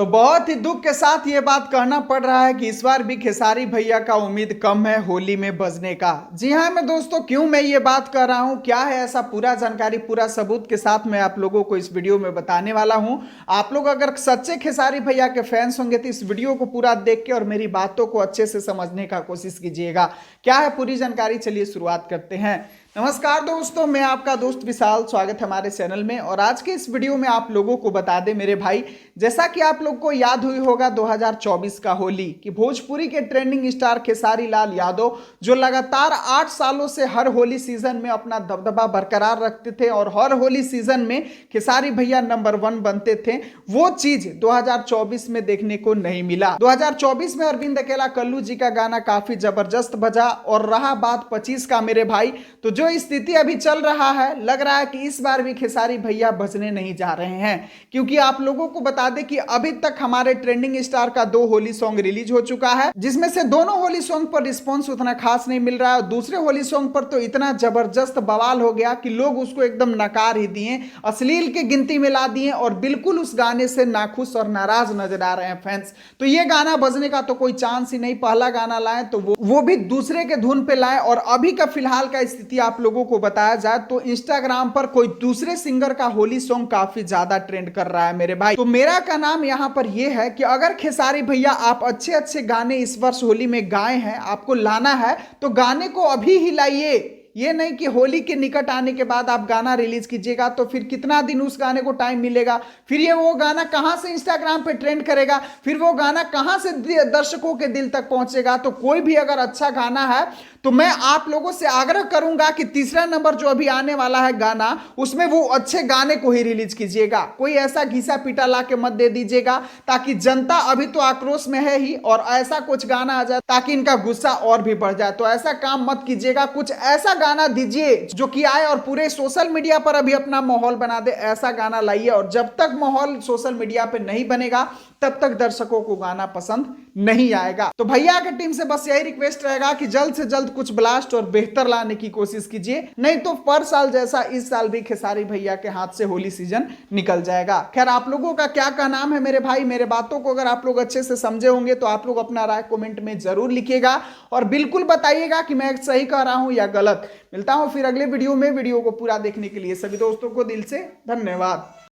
तो बहुत ही दुख के साथ ये बात कहना पड़ रहा है कि इस बार भी खेसारी भैया का उम्मीद कम है होली में बजने का। जी हाँ मैं दोस्तों, क्यों मैं ये बात कर रहा हूँ, क्या है ऐसा, पूरा जानकारी पूरा सबूत के साथ मैं आप लोगों को इस वीडियो में बताने वाला हूँ। आप लोग अगर सच्चे खेसारी भैया के फैंस होंगे तो इस वीडियो को पूरा देख के और मेरी बातों को अच्छे से समझने का कोशिश कीजिएगा। क्या है पूरी जानकारी, चलिए शुरुआत करते हैं। नमस्कार दोस्तों, मैं आपका दोस्त विशाल, स्वागत है हमारे चैनल में। और आज के इस वीडियो में आप लोगों को बता दें मेरे भाई, जैसा कि आप लोग को याद हुई होगा 2024 का होली कि भोजपुरी के ट्रेंडिंग स्टार खेसारी लाल यादव जो लगातार 8 सालों से हर होली सीजन में अपना दबदबा बरकरार रखते थे और हर होली सीजन में खेसारी भैया नंबर 1 बनते थे, वो चीज 2024 में देखने को नहीं मिला। 2024 में अरविंद अकेला कल्लू जी का गाना काफी जबरदस्त बजा। और रहा बात 25 का मेरे भाई, तो जो स्थिति अभी चल रहा है, लग रहा है कि इस बार भी खेसारी भैया बजने नहीं जा रहे हैं। क्योंकि आप लोगों को बता दें कि अभी तक हमारे ट्रेंडिंग स्टार का 2 होली सॉन्ग रिलीज हो चुका है, जिसमें से दोनों होली सॉन्ग पर रिस्पॉन्स उतना खास नहीं मिल रहा है। दूसरे होली सॉन्ग पर तो इतना जबरदस्त बवाल हो गया कि लोग उसको एकदम नकार ही दिए, अश्लील की गिनती में ला दिए और बिल्कुल उस गाने से नाखुश और नाराज नजर आ रहे हैं फैंस। तो ये गाना बजने का तो कोई चांस ही नहीं। पहला गाना लाए तो वो भी दूसरे के धुन पे लाए। और अभी का फिलहाल का स्थिति आप लोगों को बताया जाए तो इंस्टाग्राम पर कोई दूसरे सिंगर का होली सॉन्ग काफी ज्यादा ट्रेंड कर रहा है मेरे भाई। तो मेरा का नाम यहां पर यह है कि अगर खेसारी भैया आप अच्छे अच्छे गाने इस वर्ष होली में गाए हैं, आपको लाना है तो गाने को अभी ही लाइए। ये नहीं कि होली के निकट आने के बाद आप गाना रिलीज कीजिएगा तो फिर कितना दिन उस गाने को टाइम मिलेगा, फिर ये वो गाना कहां से इंस्टाग्राम पे ट्रेंड करेगा, फिर वो गाना कहां से दर्शकों के दिल तक पहुंचेगा। तो कोई भी अगर अच्छा गाना है तो मैं आप लोगों से आग्रह करूंगा कि तीसरा नंबर जो अभी आने वाला है गाना, उसमें वो अच्छे गाने को ही रिलीज कीजिएगा। कोई ऐसा घिसा पीटा ला के मत दे दीजिएगा, ताकि जनता अभी तो आक्रोश में है ही और ऐसा कुछ गाना आ जाए ताकि इनका गुस्सा और भी बढ़ जाए। तो ऐसा काम मत कीजिएगा, कुछ ऐसा गाना दीजिए जो कि आए और पूरे सोशल मीडिया पर अभी अपना माहौल बना दे। ऐसा गाना लाइए। और जब तक माहौल सोशल मीडिया पे नहीं बनेगा तब तक दर्शकों को गाना पसंद नहीं आएगा। तो भैया की टीम से बस यही रिक्वेस्ट रहेगा कि जल्द से जल्द कुछ ब्लास्ट और बेहतर लाने की कोशिश कीजिए, नहीं तो पर साल जैसा इस साल भी खेसारी भैया के हाथ से होली सीजन निकल जाएगा। खैर आप लोगों का क्या कहना है मेरे भाई, मेरे बातों को अगर आप लोग अच्छे से समझे होंगे तो आप लोग अपना राय कमेंट में जरूर लिखिएगा और बिल्कुल बताइएगा कि मैं सही कह रहा हूं या गलत। मिलता हूं फिर अगले वीडियो में। वीडियो को पूरा देखने के लिए सभी दोस्तों को दिल से धन्यवाद।